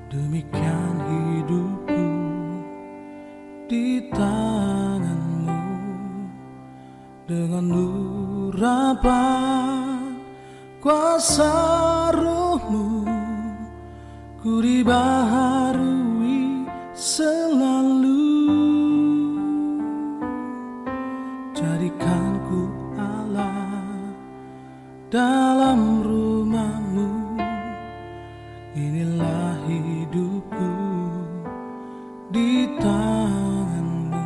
Demikian hidupku di tanganmu, dengan urapan kuasa rohmu, ku dibaharui selalu. Jadikan ku Allah dalam rumahmu, inilah hidupku di tanganmu.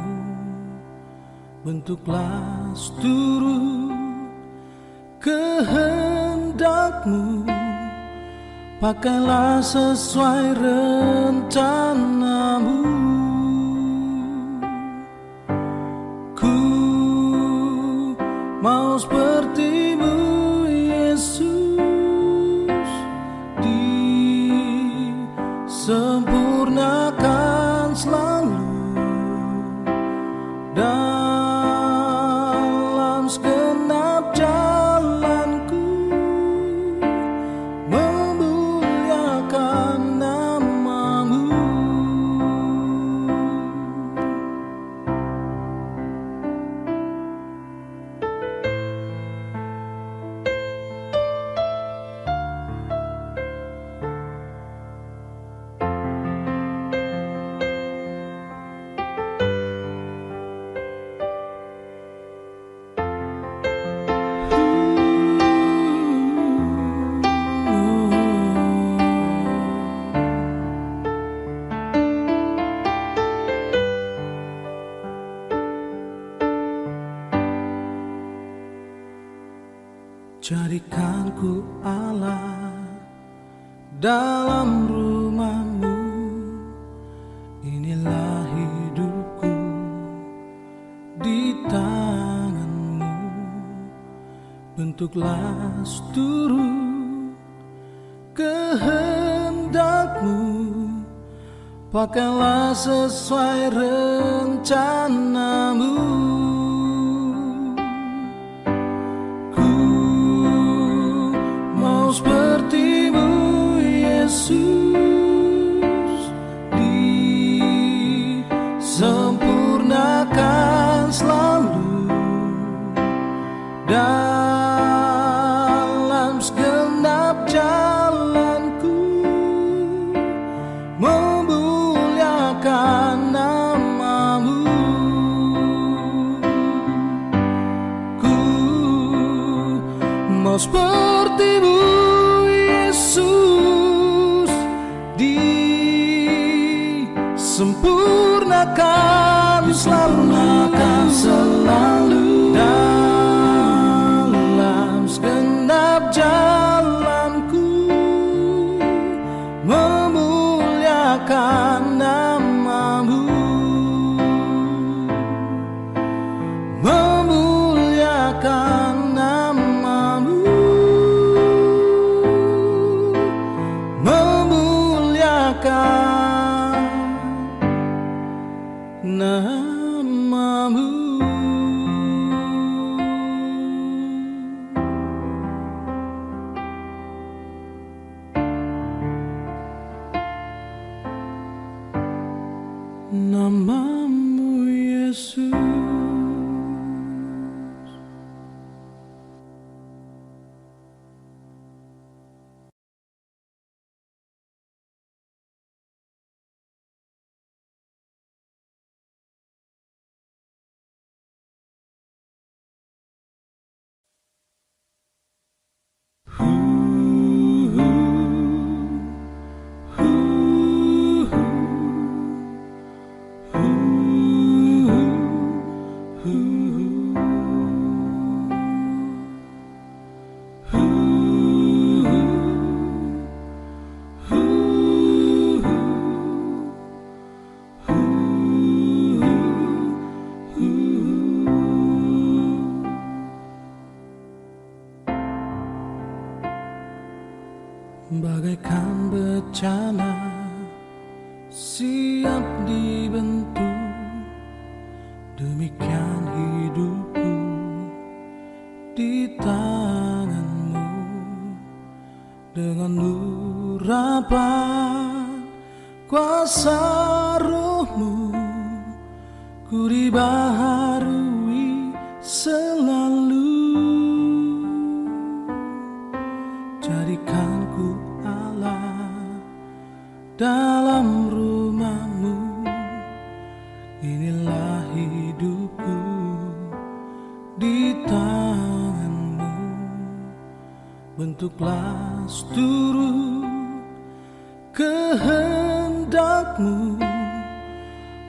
Bentuklah seluruh kehendakmu, pakailah sesuai rencanamu. Ku mau sepertimu, Yesus, disempurnakan selalu dalam segenap jalanku, memuliakan namamu. Jadikan ku Allah dalam rumahmu, inilah hidupku di tanganmu. Bentuklah seluruh kehendakmu, pakailah sesuai rencanamu. Sepertimu, Yesus, disempurnakan selalu dalam segenap jalanku, memuliakan namamu. Ku mau sepertimu, Yesus, disempurnakan selalu dalam segenap jalanku, memuliakan namamu, memuliakan namamu, memuliakan namamu. Namamu, Yesus. Bagaikan bencana siap dibentuk, demikian hidupku di tanganmu, dengan urapan kuasa rohmu ku dibaharui selalu. Jadikan ku Allah dalam rumahmu, inilah hidupku di tanganmu. Bentuklah seluruh kehendakmu,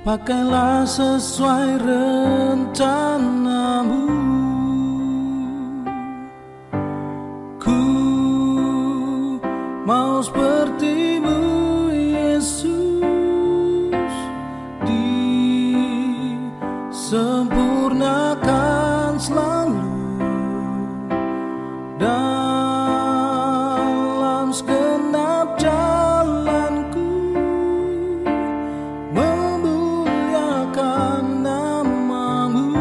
pakailah sesuai rencanamu. Ku mau sepertimu Yesus, disempurnakan selalu dalam segenap jalanku, memuliakan namamu.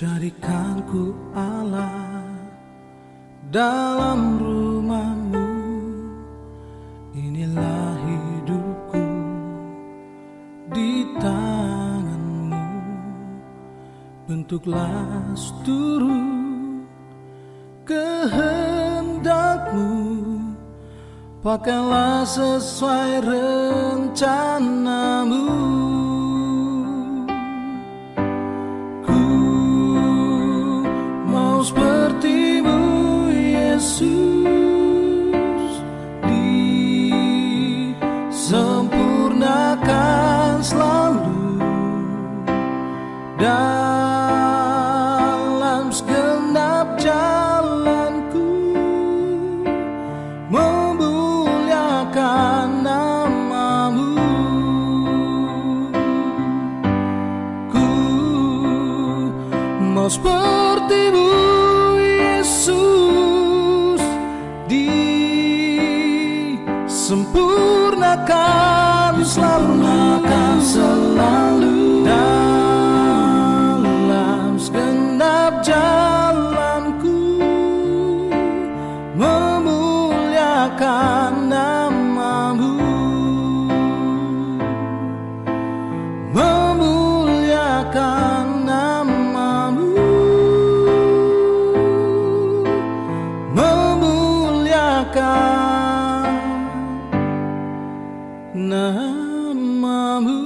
Jadikan ku Allah dalam rumahmu, inilah hidupku di tanganmu. Bentuklah seluruh kehendakmu, pakailah sesuai rencanamu. Sepertimu Yesus, disempurnakan selalu dalam segenap jalanku, memuliakan namamu. Ku mau sepertimu Yesus, disempurnakan selalu dalam segenap jalanku, memuliakan namamu, memuliakan namamu, memuliakan namamu.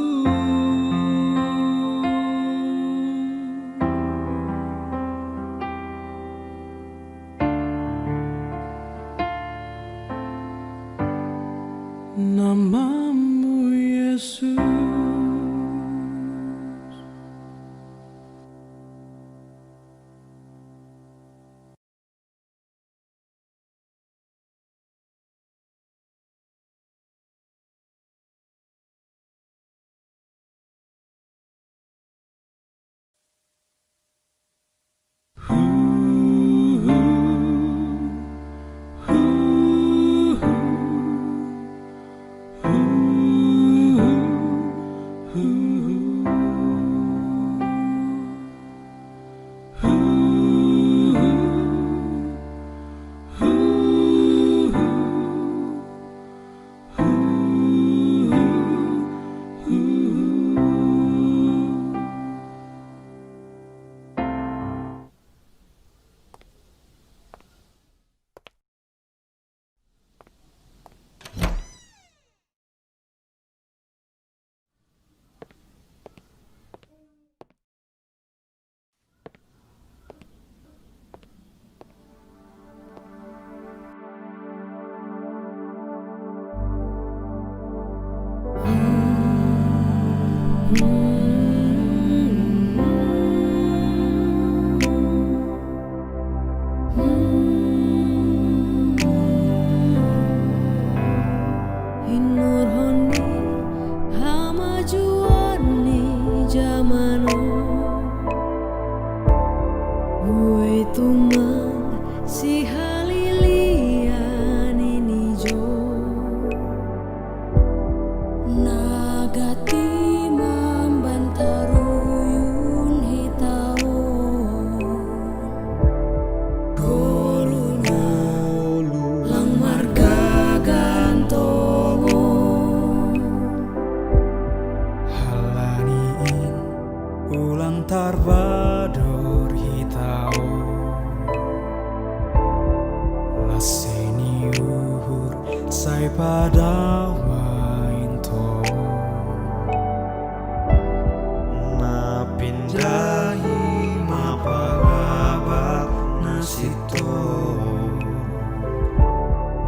Buai tumang si halilian ini jo nagati mambantaruyun hitao goluna lang marga gantongo halaniin ulang tarbador hitao laseni uhur sai pada mainto na pindahi mapagabak na sito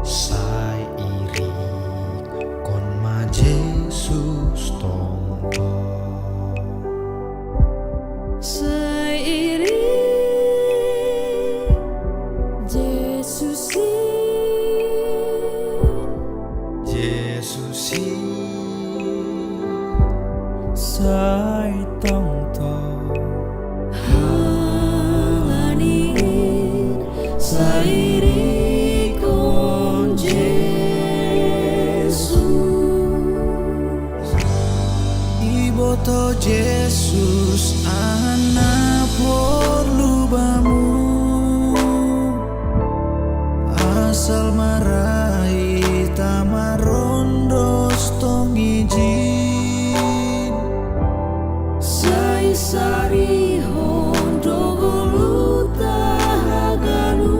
sai iri kon ma Jesus tongko seiri sai tong tong halanin sairi kon Jesus iboto Jesus anak porlubamu asal marai tamarondos tong ijin sai sari hondo goluta haganu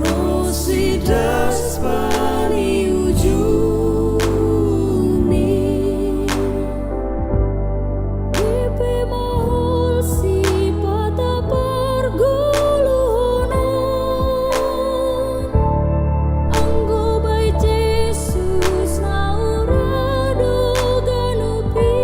rosidas pani ujuni Pepe mahol si pata pergulunan anggo bai Jesus naurado ganupi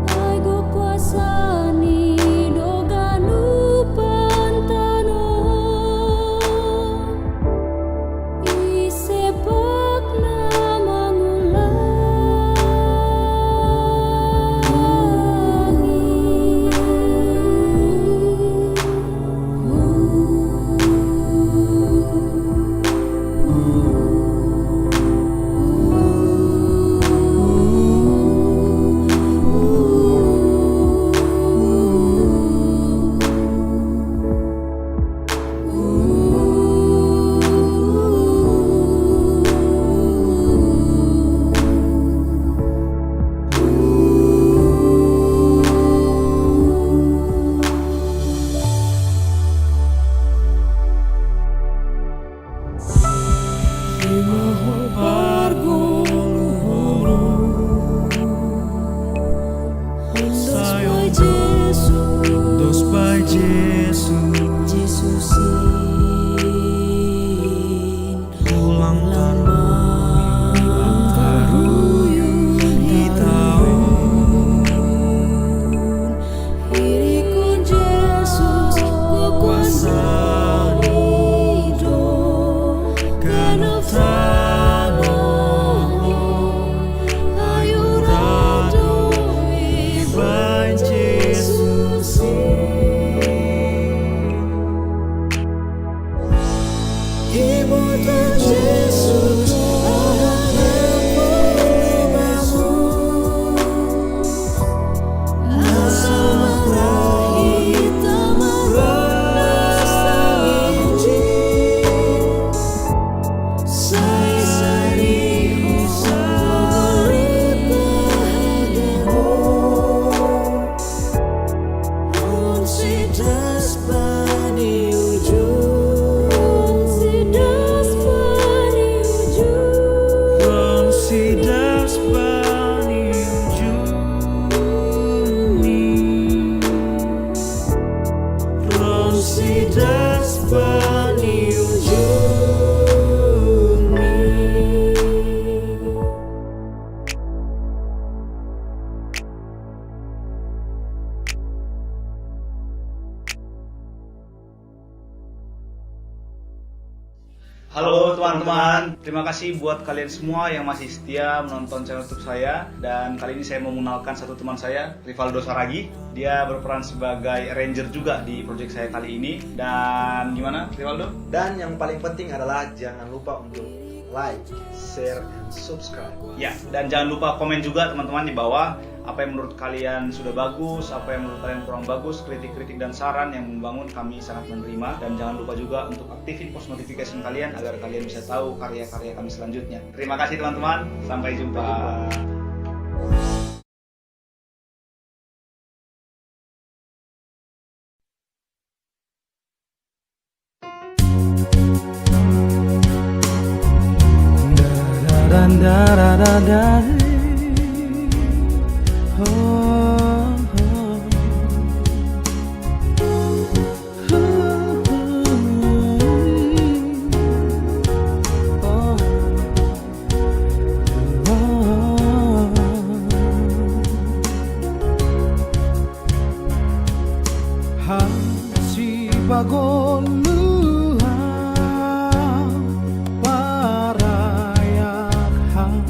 aigo kuasani do ganupan tanon isepak na dos pai Jesus Jesusin ulang tahun angkaruyun hitao irikun Jesus kekuasaan hidup ganap tanah ayu rado bai Jesus Halo teman-teman, terima kasih buat kalian semua yang masih setia menonton channel YouTube saya. Dan kali ini saya mau mengenalkan satu teman saya, Rivaldo Saragi. Dia berperan sebagai ranger juga di project saya kali ini. Dan gimana Rivaldo? Dan yang paling penting adalah jangan lupa untuk like, share, and subscribe. Ya, dan jangan lupa komen juga teman-teman di bawah apa yang menurut kalian sudah bagus, apa yang menurut kalian kurang bagus, kritik-kritik dan saran yang membangun kami sangat menerima. Dan jangan lupa juga untuk aktifin post notification kalian agar kalian bisa tahu karya-karya kami selanjutnya. Terima kasih teman-teman, sampai jumpa. Si bagong luha parayak hang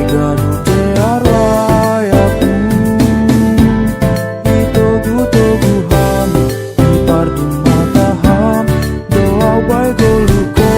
ganu dear layaku itogu-toguhan ipardi mataham doa baik goluko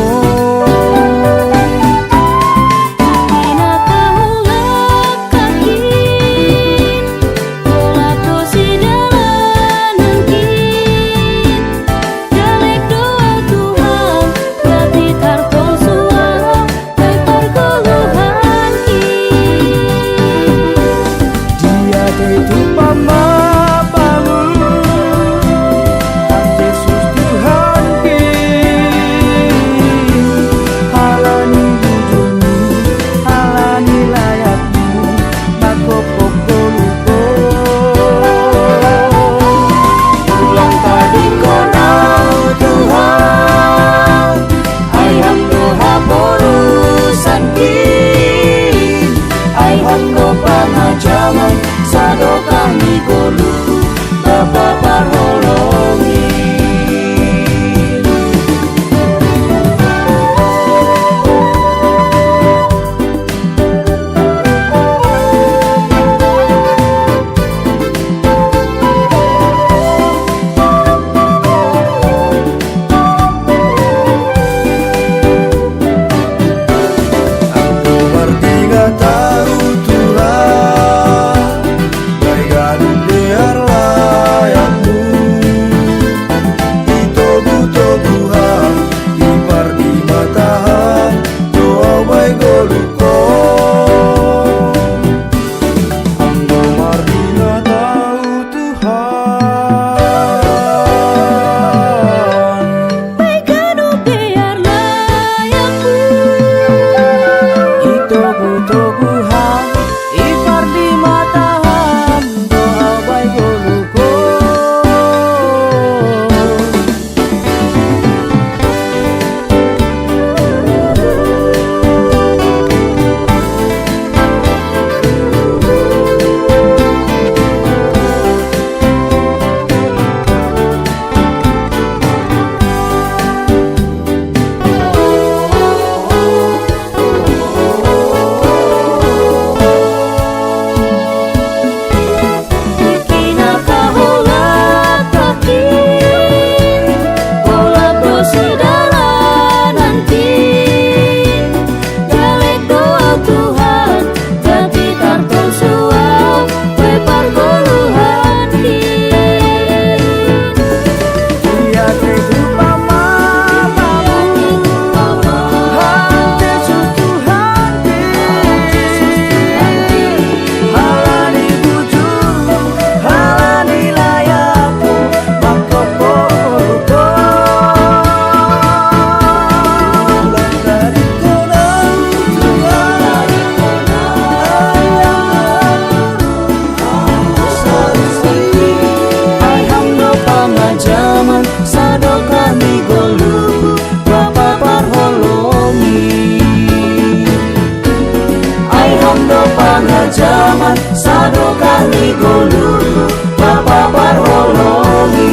Zaman sado kami golu Bapa parholongi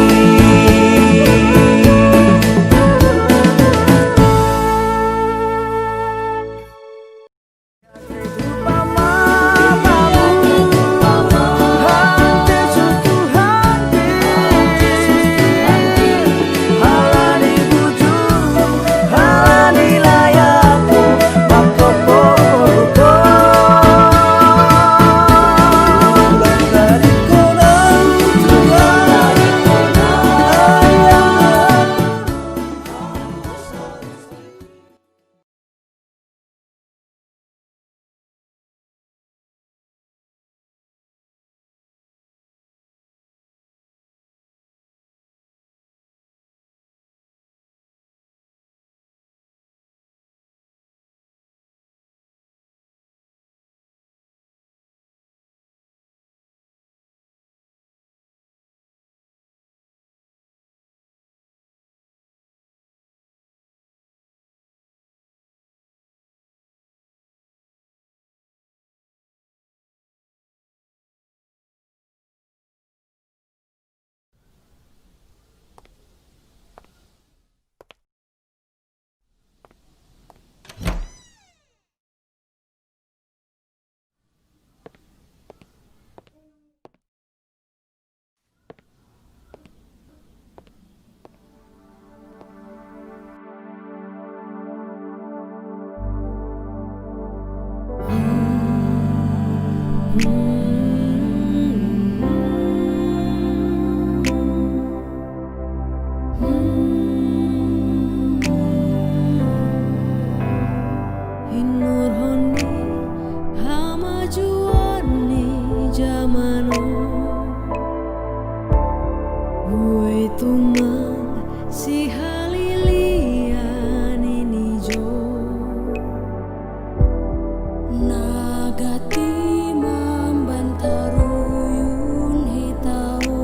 Agati mambantaruyun hitao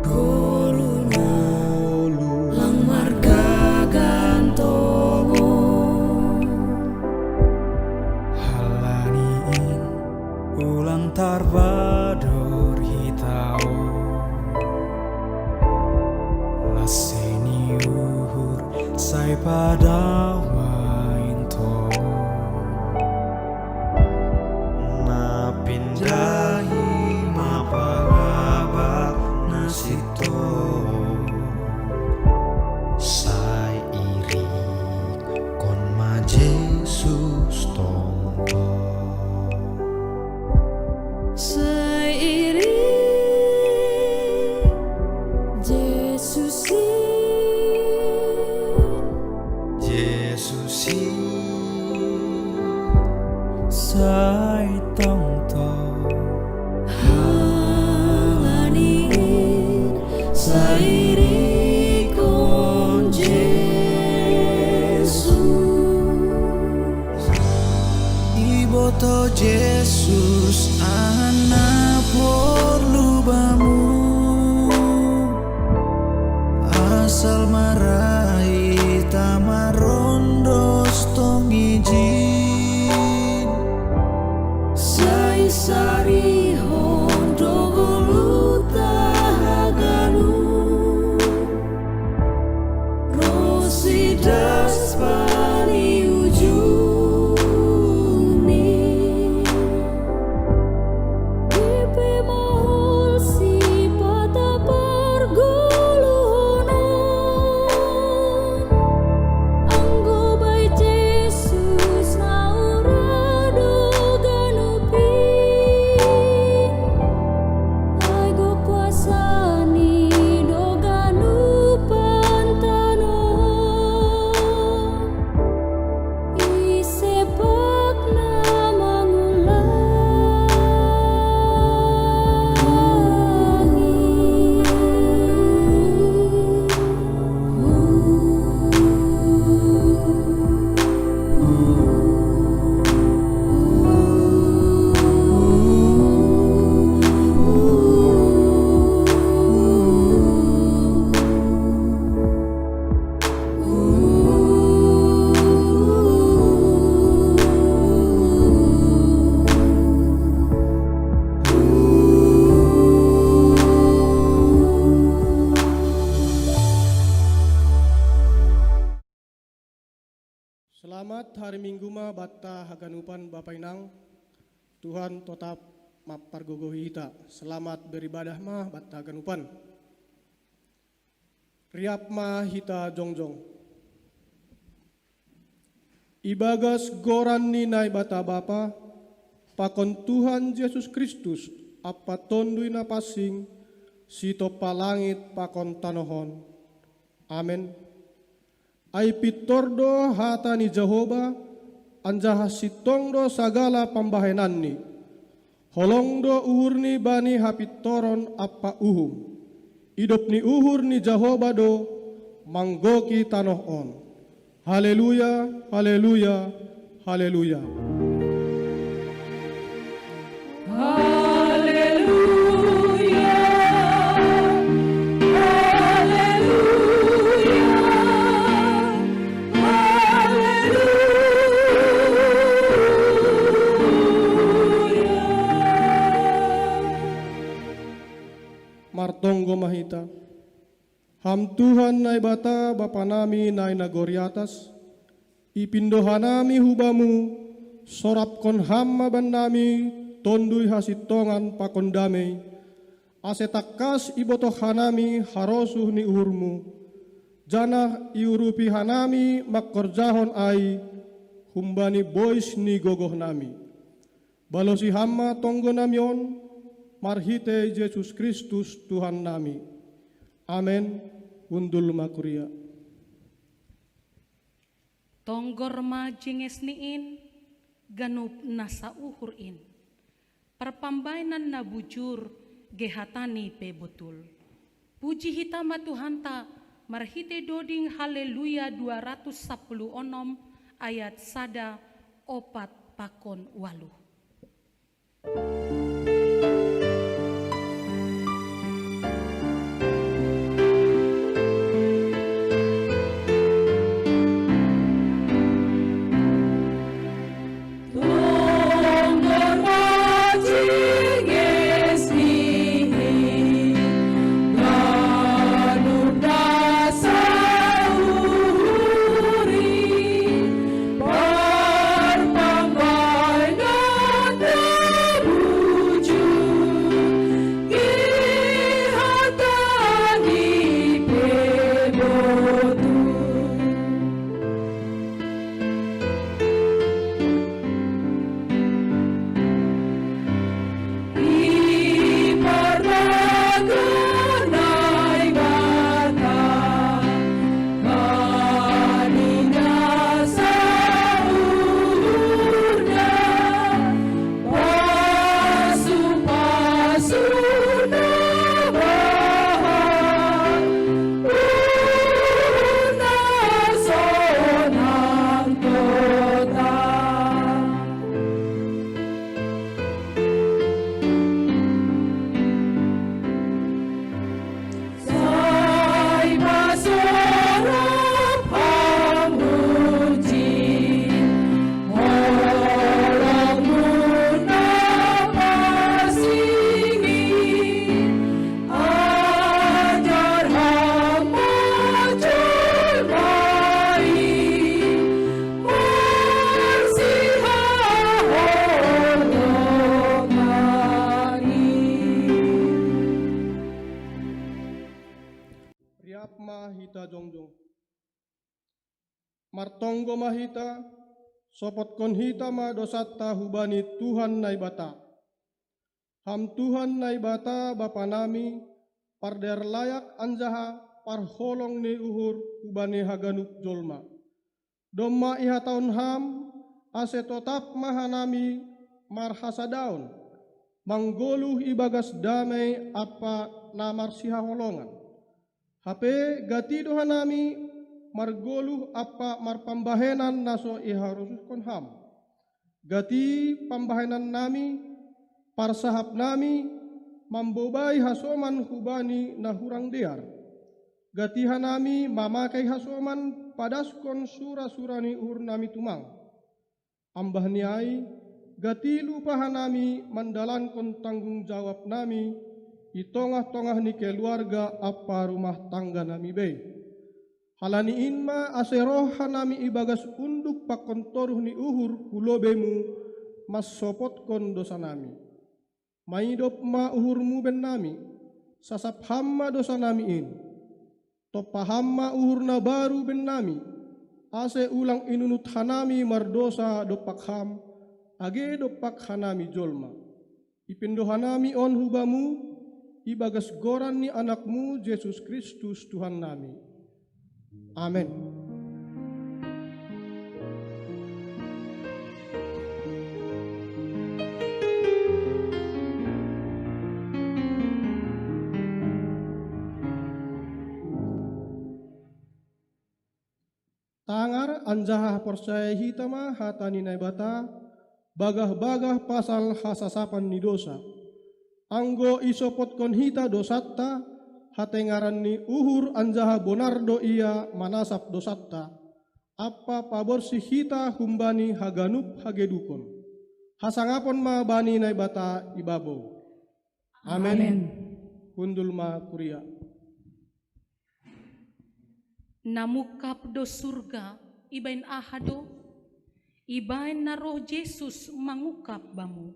goluna lang marga gantongo halaniin ulang tarbador hitao laseni uhur sai pada mainto na pindahi mapagabak nasito sai iri kon ma Jesus tongko seiring Yesusin Yesusin sai tongto halanin seiring kon Jesus iboto Jesus anak porlubamu asal marai tamarondos tong izin sai sari hondo goluta haganu rosidas pani ujuni Pepe mahol si pata pargulunan Anggo bay Jesus naurado ganupi Ay go kuasani do ganupan tanon Isepak na Selamat hari Minggu ma batta haganupan Bapak Inang. Tuhan tetap mapargogohi hita. Selamat beribadah ma batta haganupan. Riap ma hita jongjong. Ibagas goran ni nai bata bapa. Pakon Tuhan Yesus Kristus apa tondui na pasing sito palangit pakon tanohon. Amin. Ai pitordo hatani Jehovah anjaha sitongdo sagala pambahenanni holongdo uhurni bani hapitoron apa uhum hidup ni uhur ni Jehovah do manggoki tanoh on. Haleluya, haleluya, haleluya. Martonggo mahita. Ham Tuhan nai bata Bapa nami nai nagori atas. Ipindohan nami hubamu. Sorap kon ham maban nami. Tondui hasitongan pakon damai. Asetakas ibotoh hanami harosuh ni uhurmu. Janah iurupi hanami makkorjahon ai. Humbani bois ni gogoh nami. Balosi hamma tonggo namion. Marhite Yesus Kristus Tuhan nami. Amin. Undul makuria. Tonggor ma jenges niin, ganup nasa uhurin. Perpambainan na bujur, gehatani pe betul. Puji hitama Tuhanta, marhite doding haleluya 210 ayat sada 4:8. mahita jongjong. Martonggo mahita, sopot kon hita ma dosatta hubani Tuhan naibata. Ham Tuhan naibata Bapa nami, parder layak anjaha parholong ni uhur hubani haganup jolma. Domma iha taun ham, ase totap mahanami marhasa daun. Manggoluh ibagas damai apa namar siha holongan. Hape gati dohanami margoluh apa marpambahenan naso iharusus kon ham. Gati pambahenan nami parsahap nami mambobai hasoman hubani nahurang dear. Gati hanami mamakai hasoman padaskon sura-surani uhur nami tumang. Ambah niai gati lupa hanami mandalankon tanggung jawab nami i tongah-tongah ni keluarga apa rumah tangga nami be. Halani inma aseroha nami ibagas unduk pakon toruh ni uhur kulobemu mas sopot kon dosa nami. Maidop ma uhurmu ben nami, sasap hamma dosa nami in. Topa hamma uhurna baru ben nami, ase ulang inunut hanami mardosa dopak ham, age dopak hanami jolma. Ipindo hanami on hubamu, ibagas goran ni anakmu Yesus Kristus Tuhan nami. Amin. Tangar anjaha percaya hitama hatani naibata bagah-bagah pasal hasasapan ni dosa. Anggo isopot kon hita dosatta hatengaran ni uhur anjaha bonardo ia manasap dosatta. Apa paborsi hita humbani haganup hagedukon. Hasangapon ma bani naibata ibabo. Amen. Kundul ma kuria. Namukap do surga ibain ahado, ibain na roh Yesus mangukap bamu.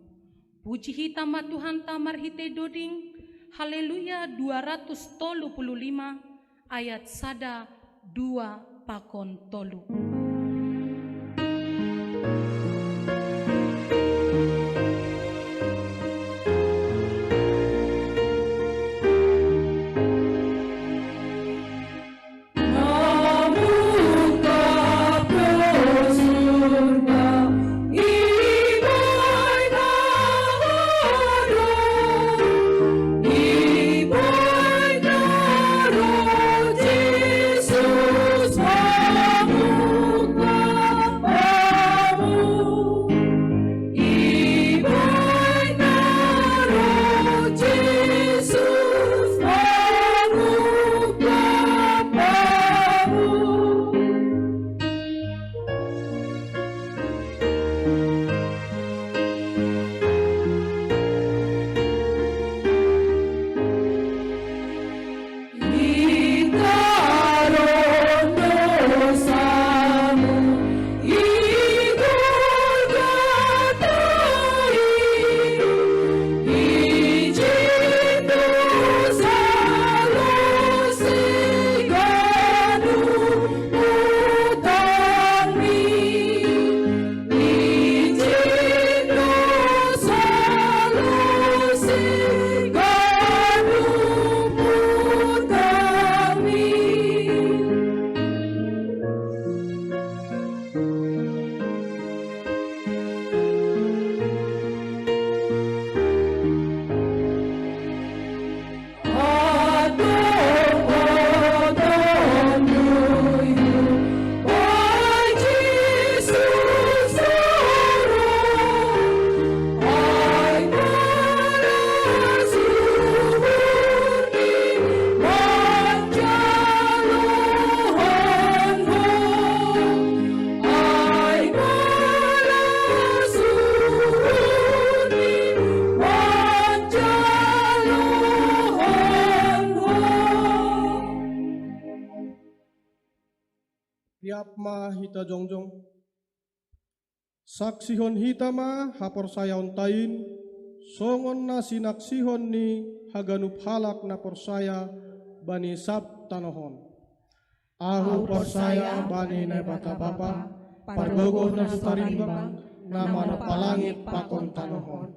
Puji hita ma Tuhan tamar hite doding, haleluya 235 ayat sada 2 pakon tolu. Yesus, ma hita jongjong. Saksihon hita ma haporsayaon tain, songon na sinaksihon ni haganup halak na porsaya bani sab tanohon. Ahu porsaya bani na bata bapa, pargogo na sutarimbang, na mana palangit pakon tanohon.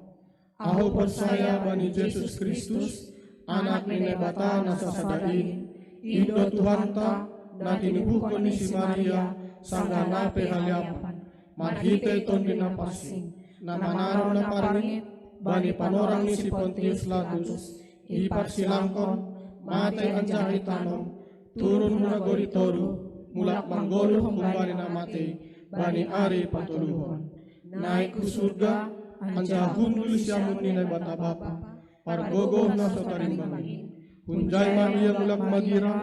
Ahu porsaya bani Yesus Kristus, anak ni nebata na sasadain, Ido Tuhanta na tinubuhkon ni si Maria sangga nape haliapan, marhite ton dinapasing, na manaro na parangit, bani panorang ni si Pontius Latus, iparsilangkon, matay anjahi tanom, turun muna goritoru, mulak manggoluh kumbani na matay, bani ari patuluhon. Naik ke surga, anjahun lulisyamun ni nebata bapa, pargogo na sotarimbangin. Hunjay Maria mulak magira,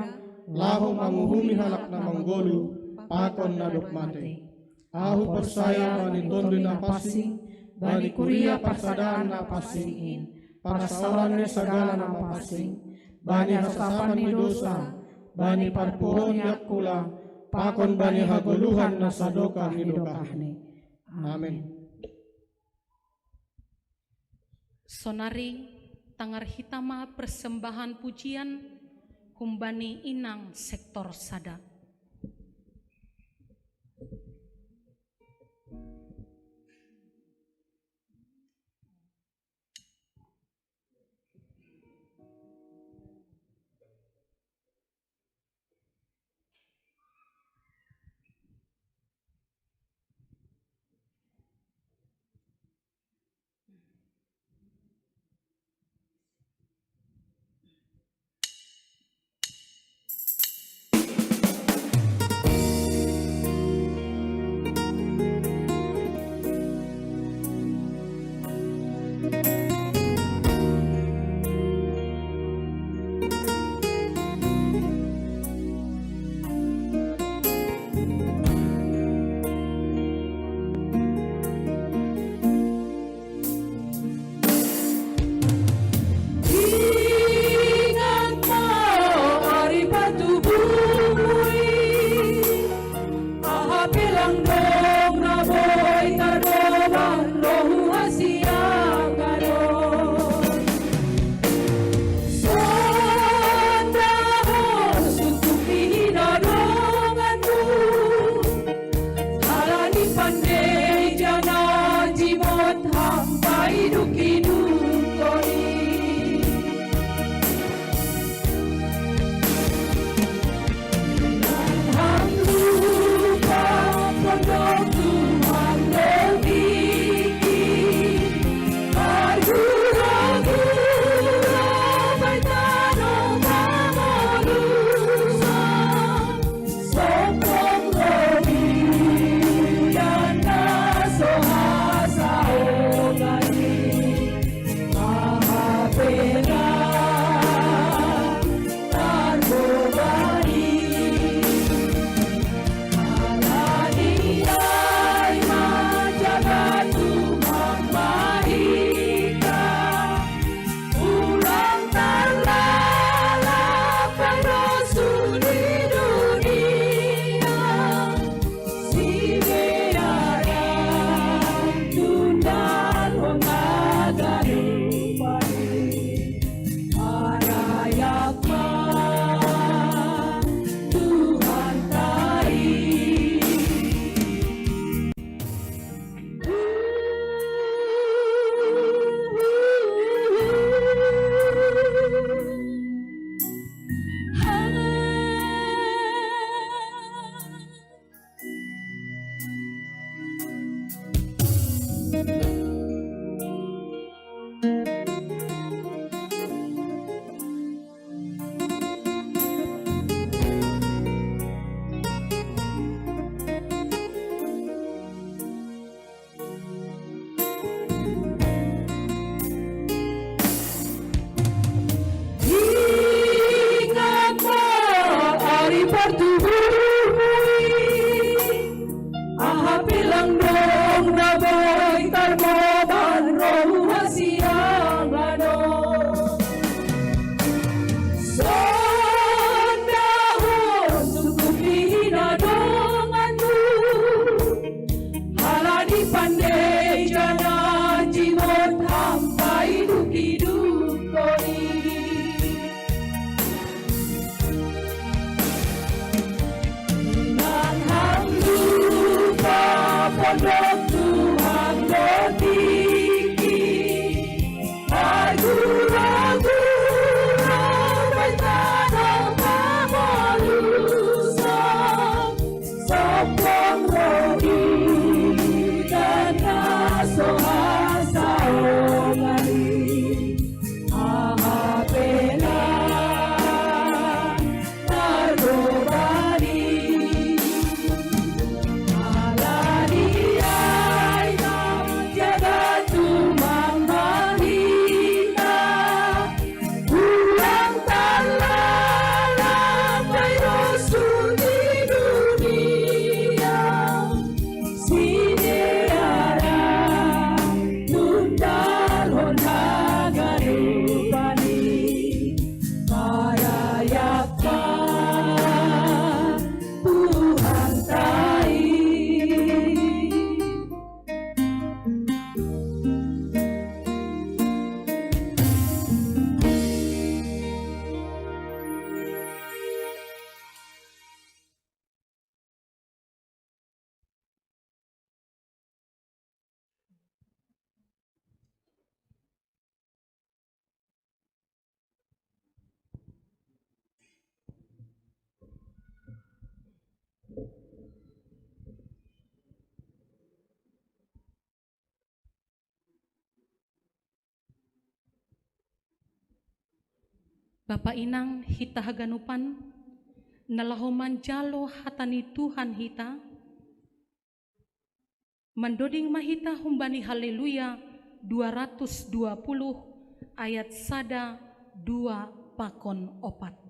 laho manguhumi halak na manggolu, pakon na dukmate. Ahu persaya bani tondo na pasing, bani kuria parsadaan na pasingin, parasawan ni sagala na mapasing, bani hasapan ni dosa, bani parpuhon yakula, pakon bani hagoluhan na sadoka hidokahne. Amin. Sonari tangar hitama persembahan pujian humbani inang sektor sada. Aha pilang dong na boy tarmo Bapa inang hita haganupan, nalahoman jalo hatani Tuhan hita, mandoding mahita humbani haleluya 220 ayat sada 2 pakon 4.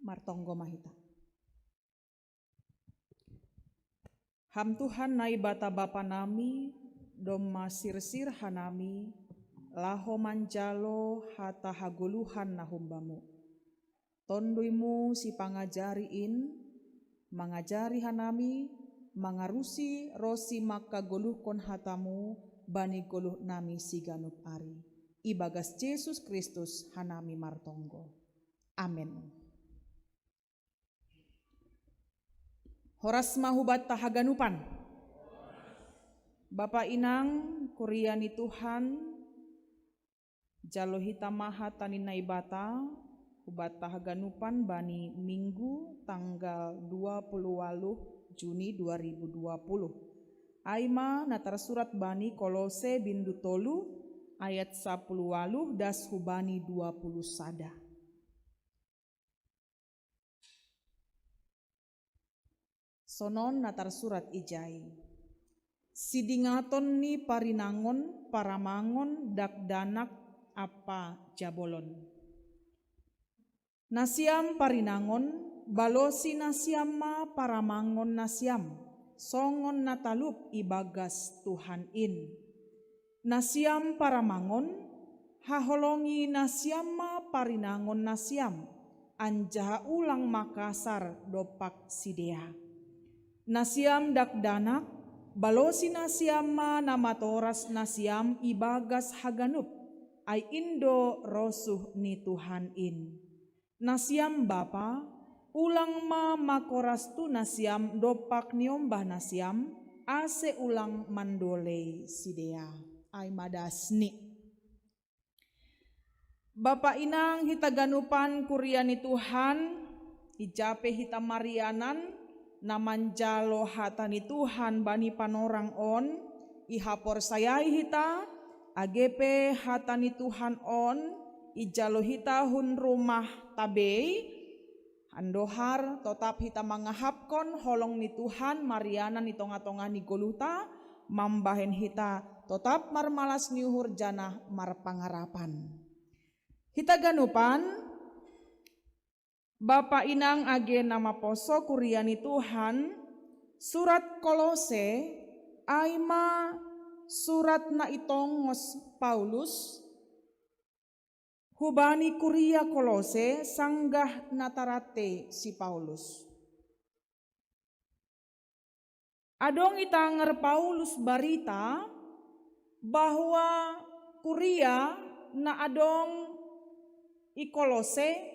Martonggo mahita. Ham Tuhan nai bata bapa nami, doma sirsir hanami, laho manjalo hata haguluhan nahumbamu. Tonduimu si pangajariin, mangajari hanami, mangarusi rosi maka goluhkon hatamu, bani goluh nami si ganup ari. Ibagas Yesus Kristus hanami martonggo. Amin. Horas mahubat tahaganupan. Bapa Inang kuriani Tuhan jalo hitamaha taninai bata hubata haganupan bani Minggu tanggal 28 Juni 2020. Aima natar surat bani Kolose bindu tolu ayat 10 das hubani 20 sada. Sonon natar surat ijai. Sidingaton ni parinangon paramangon dakdanak apa jabolon. Nasiam parinangon balosi nasiam ma paramangon nasiam. Songon natalup ibagas Tuhan in. Nasiam paramangon haholongi nasiam ma parinangon nasiam. Anjaha ulang Makassar dopak sidea. Nasiam dakdanak balosi nasiam ma namatoras nasiam ibagas haganup ay indo rosuh ni Tuhan in. Nasiam bapa ulang ma makoras tu nasiam dopak niombah nasiam ase ulang mandole sidea ay madasni. Bapa Inang hitaganupan kuriani Tuhan ijape hita marianan namanjalo hatani Tuhan bani panorang on ihapor sayai hita agepe hatani Tuhan on ijalo hita hun rumah tabei andohar tetap hita mangahapkon holong ni Tuhan mariana ni tonga-tonga ni goluta mambahen hita tetap marmalas niuhur janah marpangarapan. Hita ganupan Bapa Inang age nama poso kuriani Tuhan surat Kolose aima surat na itongos Paulus hubani kuria Kolose sanggah natarate si Paulus. Adong itanger Paulus barita bahwa kuria na adong i Kolose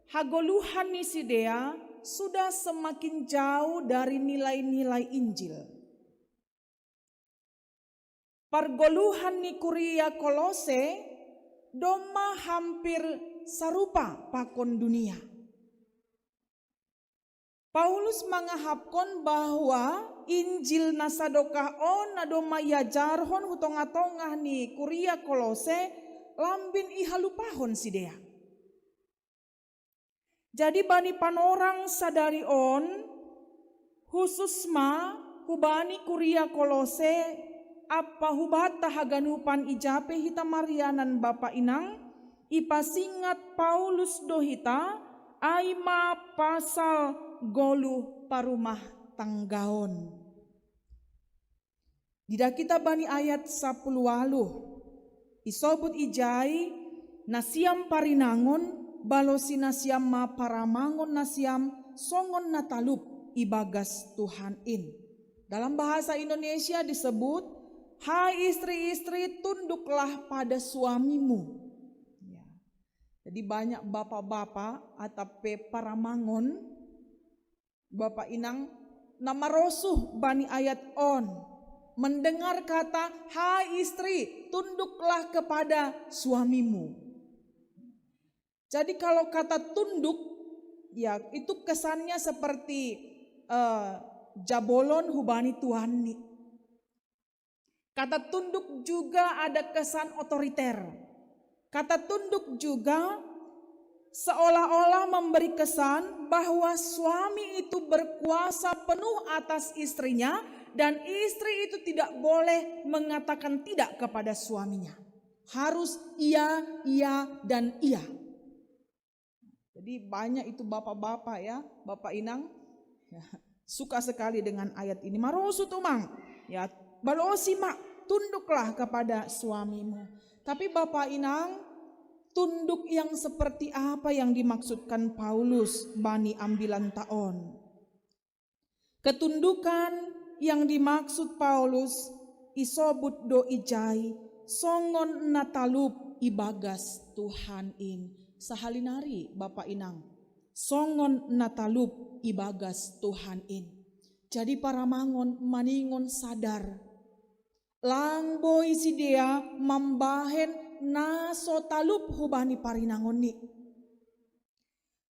hagoluhan ni sidea sudah semakin jauh dari nilai-nilai Injil. Pergoluhan ni kuria Kolose doma hampir sarupa pakon dunia. Paulus mangahapkon bahwa Injil nasadokah on nadoma yajarhon hutonga-tongah ni kuria Kolose lambin ihalupahon sidea. Jadi bani panorang sadari on khusus ma hubani kuria Kolose apa hubata haganupan ijape hita marianan Bapa Inang ipasingat Paulus dohita aima pasal golu parumah tanggaon. Dida kita bani ayat 10 isobut ijai nasiam parinangon balosi nasiam ma paramangon nasiam songon natalup ibagas Tuhan in. Dalam bahasa Indonesia disebut, hai istri-istri tunduklah pada suamimu. Ya. Jadi banyak bapak-bapak atau paramangon, Bapak Inang nama rosuh bani ayat on. Mendengar kata, hai istri tunduklah kepada suamimu. Jadi kalau kata tunduk, ya itu kesannya seperti jabolon hubani tuani. Kata tunduk juga ada kesan otoriter. Kata tunduk juga seolah-olah memberi kesan bahwa suami itu berkuasa penuh atas istrinya dan istri itu tidak boleh mengatakan tidak kepada suaminya. Harus iya, iya, dan iya. Jadi banyak itu bapak-bapak ya, Bapak Inang ya, suka sekali dengan ayat ini. Marosu tumang, ya balosi mak, tunduklah kepada suamimu. Tapi Bapak Inang, tunduk yang seperti apa yang dimaksudkan Paulus bani ambilan taon? Ketundukan yang dimaksud Paulus isobut do ijai songon natalup ibagas Tuhan in. Sahalinari Bapak Inang songon natalup ibagas Tuhan in. Jadi para mangon maningon sadar lang boy si dia mambahen naso talup hubani parinangon ni.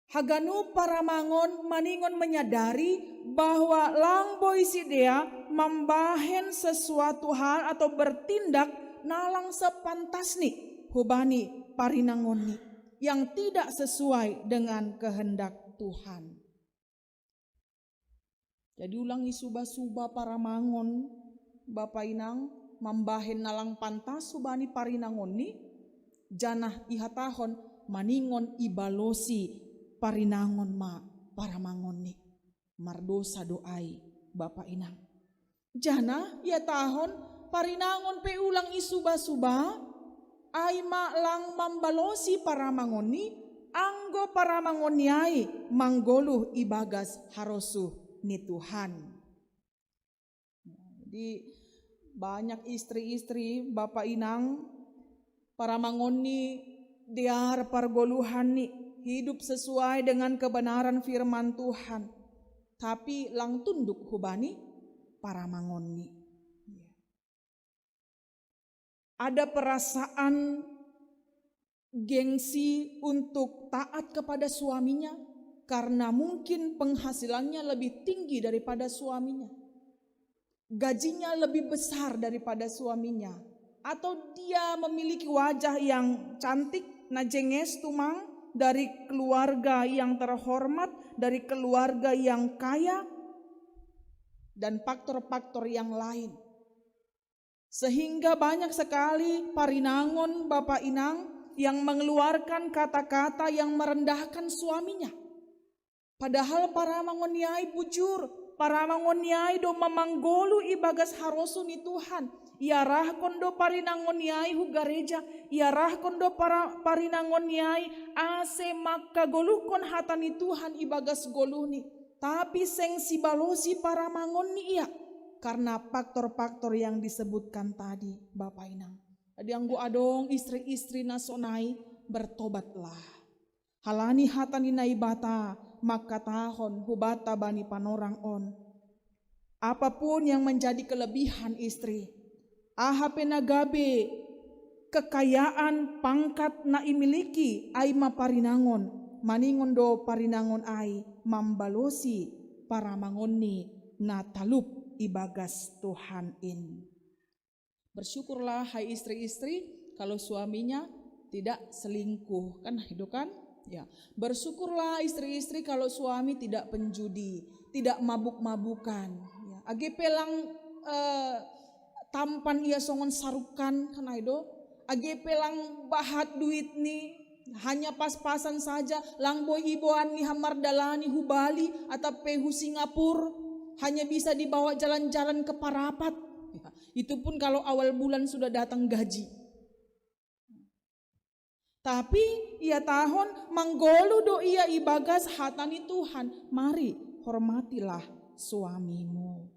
Haganu paramangon maningon menyadari bahwa lang boy si dia mambahen sesuatu hal atau bertindak nalang sepantas nih hubani parinangon ni yang tidak sesuai dengan kehendak Tuhan. Jadi ulangi suba-suba paramangon Bapak Inang mambahen nalang pantas hubani parinangon ni janah ihatahon maningon ibalosi parinangon ma paramangon ni mardosa doai Bapak Inang. Jana ya tahon parinangon pe ulang isuba-suba ay lang mambalosi paramangon ni anggo paramangon niai manggoluh ibagas harosuh ni Tuhan. Jadi banyak istri-istri Bapak Inang paramangon ni diar pargoluhan ni hidup sesuai dengan kebenaran firman Tuhan, tapi lang tunduk hubani paramangon ni. Ada perasaan gengsi untuk taat kepada suaminya karena mungkin penghasilannya lebih tinggi daripada suaminya, gajinya lebih besar daripada suaminya, atau dia memiliki wajah yang cantik, najenges tumang, dari keluarga yang terhormat, dari keluarga yang kaya, dan faktor-faktor yang lain. Sehingga banyak sekali parinangon Bapak Inang yang mengeluarkan kata-kata yang merendahkan suaminya. Padahal paramangon niai bujur, paramangon niai do memanggolu ibagas harosu ni Tuhan. Iarah kondo parinangon niai hu gareja, iarah kondo parinangon niai ase maka goluhkon hatani Tuhan ibagas goluh ni. Tapi seng si balosi paramangon ni iya karena faktor-faktor yang disebutkan tadi Bapak Inang. Tadi anggo adong istri-istri nasonai bertobatlah. Halani hatani naibata maka tahon hubata bani panorang on. Apapun yang menjadi kelebihan istri, ahape nagabe kekayaan pangkat na imiliki ai ma parinangon, maningon do parinangon ai mambalosi paramangon ni na talup ibagas Tuhan in. Bersyukurlah hai istri-istri kalau suaminya tidak selingkuh, kan itu kan? Ya, bersyukurlah istri-istri kalau suami tidak penjudi, tidak mabuk-mabukan. Ya, age pelang tampan ia songon sarukan kan itu, age pelang bahat duit ni hanya pas-pasan saja, lang boy iboan ni hamar dalani hu Bali atau pehu Singapura hanya bisa dibawa jalan-jalan ke Parapat. Ya, itu pun kalau awal bulan sudah datang gaji. Tapi ia tahun manggolu do ia ibagas hatani Tuhan. Mari hormatilah suamimu.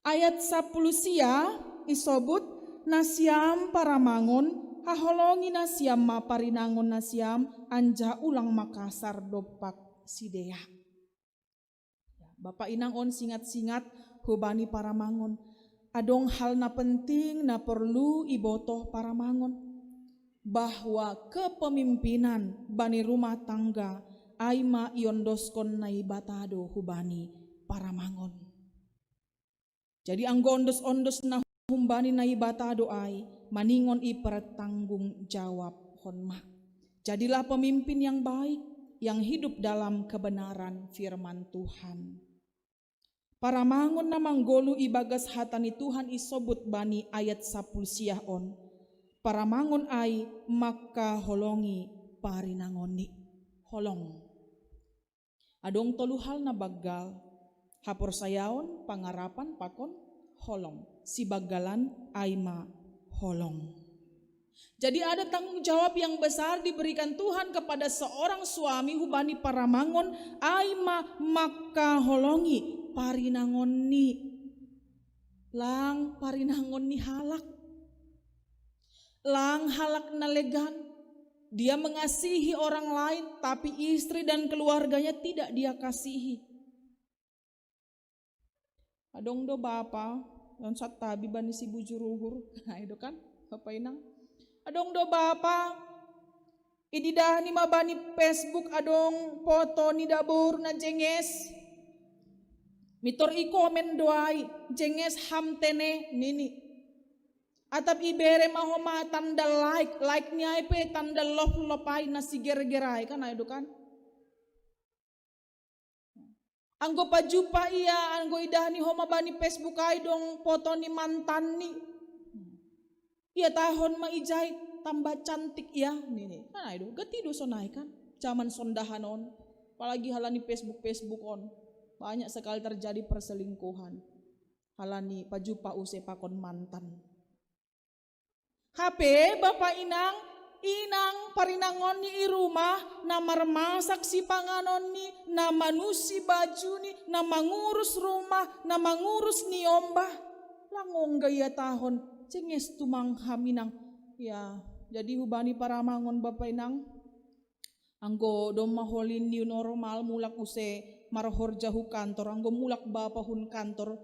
Ayat 10 sia isobut nasiam paramangon haholongi nasiam ma parinangon nasiam anja ulang Makassar dopak sidea. Bapak Inang on singat-singat hubani paramangon. Adong hal na penting na perlu ibotoh paramangon. Bahwa kepemimpinan bani rumah tangga aima iondoskon nai batado hubani paramangon. Jadi anggo ondos-ondos na humbani nai batado ai maningon i pertanggung jawab honma. Jadilah pemimpin yang baik yang hidup dalam kebenaran firman Tuhan. Paramangon na manggolu ibagas hatani Tuhan isobut bani ayat 10 siah on. Paramangon ai maka holongi parinangoni holong. Adong tolu hal na baggal hapor sayaon pangarapan pakon holong si baggalan ai ma holong. Jadi ada tanggung jawab yang besar diberikan Tuhan kepada seorang suami hubani paramangon ai ma maka holongi parinangoni lang parinangoni halak. Lang halak nalegan, dia mengasihi orang lain tapi istri dan keluarganya tidak dia kasihi. Adong do bapa Yon tabi bani si bujuruhur. Nah itu kan Bapak Inang. Adong do Bapak ididah ni mabani Facebook adong foto ni dabur na jenges. Mitor i-comment doai jenges hamtene nini. Atap ibere mahoma tanda like ni ay pe tanda love ay na si ger-geray kan ay kan. Anggo pajupa iya anggo idah ni homa bani Facebook ay dong foto ni mantan ni. Iya tahun maijay tambah cantik ya nini. Kan ay do gati do sonay kan. Zaman sondahan on. Apalagi halani Facebook on. Banyak sekali terjadi perselingkuhan. Halani pajupa use pakon mantan. HP Bapak inang parinangon ni i rumah na marmasak si panganon ni na manusi baju ni na mangurus rumah na mangurus ni ombah langong gaya tahun cenges tumangham inang ya jadi hubani para mangon Bapak inang anggo dom maholin new normal mulak use marhor jahu kantor anggo mulak bapahun kantor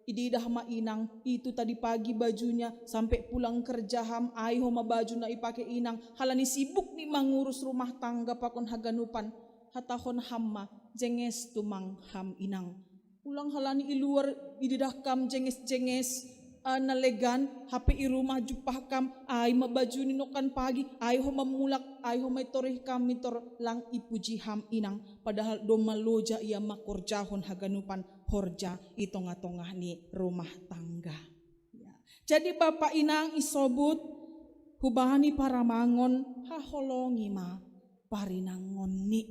ididah mainang itu tadi pagi bajunya sampai pulang kerja ham ai homa baju na ipake inang halani sibuk ni mangurus rumah tangga pakon haganupan hatahon hamma jenges tumang ham inang ulang halani iluar ididah kam jenges nalegan HP i rumah jupah kam ai mabaju ni nokan pagi ai homa mulak ai homa torih kam mitor lang ipuji ham inang padahal doma loja ia makor jahon haganupan horja i tongah-tongah ni rumah tangga. Ya. Jadi Bapak inang isobut hubani para mangon haholongi ma parinangon ni.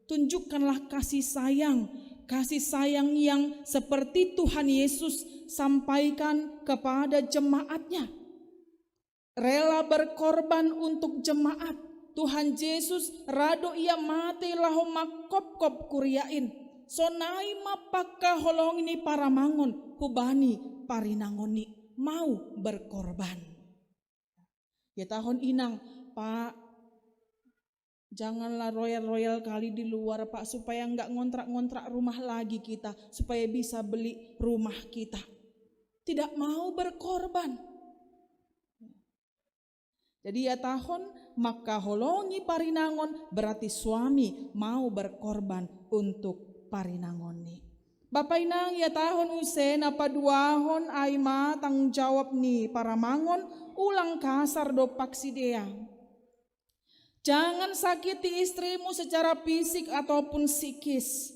Tunjukkanlah kasih sayang yang seperti Tuhan Yesus sampaikan kepada jemaatnya. Rela berkorban untuk jemaat. Tuhan Yesus rado ia mati laho makop-kop kuriain. Sonai mapaka holong ini para mangon hubani parinangoni mau berkorban. Ya tahun inang Pak janganlah royal kali di luar Pak supaya enggak ngontrak rumah lagi kita supaya bisa beli rumah kita. Tidak mau berkorban. Jadi ya tahun maka holongi parinangon berarti suami mau berkorban untuk parinangoni. Bapak inang ya tahun usen apa duahon aima tanggung jawab ni para mangon ulang kasar do paksi dia. Jangan sakiti istrimu secara fisik ataupun psikis.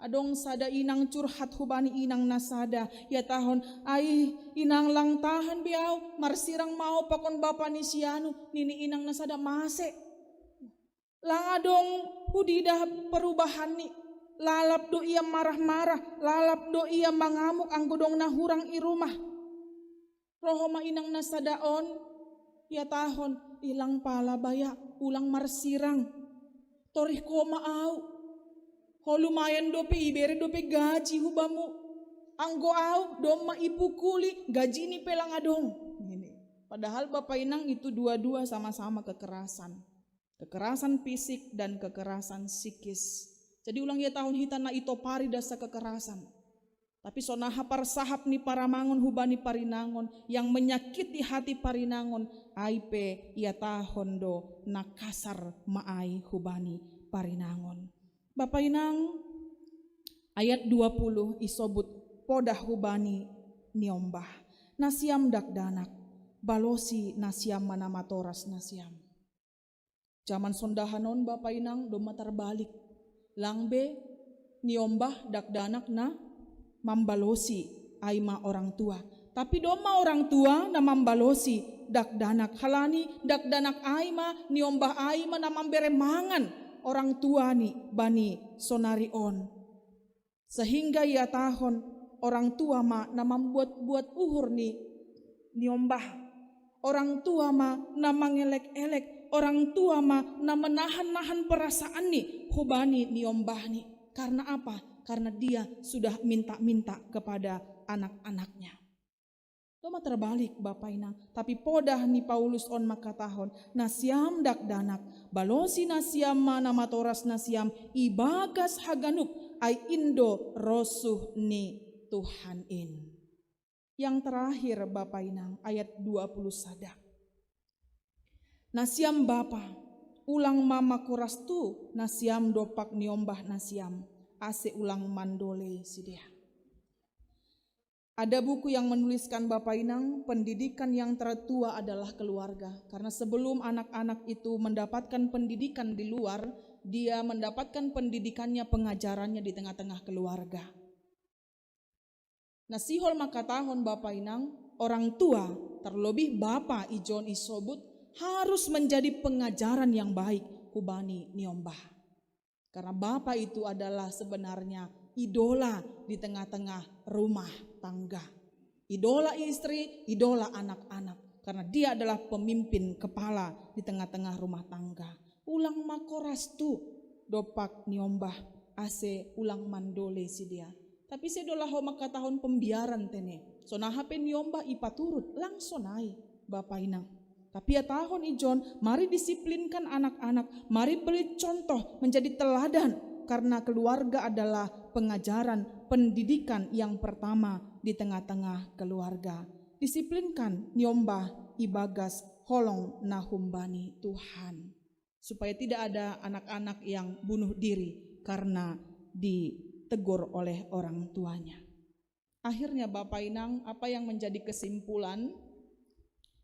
Adong sada inang curhat hubani inang nasada ya tahun ai inang lang tahan biau marsirang mau pakon bapa ni sianu nini inang nasada mase. Lang adong hudidah perubahan ni lalap do ia marah-marah, lalap do ia mangamuk anggodong nahurang i rumah. Rohoma inang nasadaon, ya tahon ilang pala baya, ulang marsirang. Torih ko maaw. Ho lumayan dope ibere dope gaji hubamu. Anggo aw do maipukuli gaji ni pelang adong. Padahal Bapak inang itu dua-dua sama-sama kekerasan. Kekerasan fisik dan kekerasan psikis. Jadi ulang ya tahun hitana ito pari dasa kekerasan. Tapi sonaha parsahap ni para mangon hubani parinangon yang menyakiti hati parinangon aipe ya tahun do nakasar maai hubani parinangon. Bapak inang ayat 20 isobut podah hubani niombah nasiam dakdanak balosi nasiam manamatoras nasiam. Zaman sondahanon Bapak inang do matar balik. Langbe niombah dakdanak na mambalosi aima orang tua. Tapi doma orang tua na mambalosi dakdanak halani dakdanak aima niombah aima na mambere mangan orang tua ni bani sonarion. Sehingga ya tahun orang tua ma na membuat-buat uhur ni niombah. Orang tua ma na mangelek-elek. Orang tua ma na menahan-nahan perasaan nih hubani niombah nih. Karena apa? Karena dia sudah minta-minta kepada anak-anaknya. Doma terbalik Bapak inang. Tapi podah ni Paulus on maka tahun. Nasiam dakdanak. Balosi nasiam mana matoras nasiam. Ibagas haganuk. Ai indo rosuh ni Tuhan in. Yang terakhir Bapak Inang, ayat 20 sada. Nasiam Bapa, ulang mama kuras tu, nasiam dopak niombah nasiam, ase ulang mandole sidia. Ada buku yang menuliskan Bapak Inang, pendidikan yang tertua adalah keluarga. Karena sebelum anak-anak itu mendapatkan pendidikan di luar, dia mendapatkan pendidikannya, pengajarannya di tengah-tengah keluarga. Nah sihol maka tahun Bapak Inang, orang tua, terlebih Bapak ijon isobut, harus menjadi pengajaran yang baik kubani niombah. Karena Bapak itu adalah sebenarnya idola di tengah-tengah rumah tangga. Idola istri, idola anak-anak. Karena dia adalah pemimpin kepala di tengah-tengah rumah tangga. Ulang makoras tu dopak niombah ase ulang mandole si dia. Tapi sedolah maka tahun pembiaran tene. So nah hape niombah ipaturut langsung naik Bapak Inang. Tapi ya tahun ijon, mari disiplinkan anak-anak, mari beri contoh menjadi teladan. Karena keluarga adalah pengajaran, pendidikan yang pertama di tengah-tengah keluarga. Disiplinkan nyombah ibagas holong nahumbani Tuhan. Supaya tidak ada anak-anak yang bunuh diri karena ditegur oleh orang tuanya. Akhirnya Bapak Inang, apa yang menjadi kesimpulan?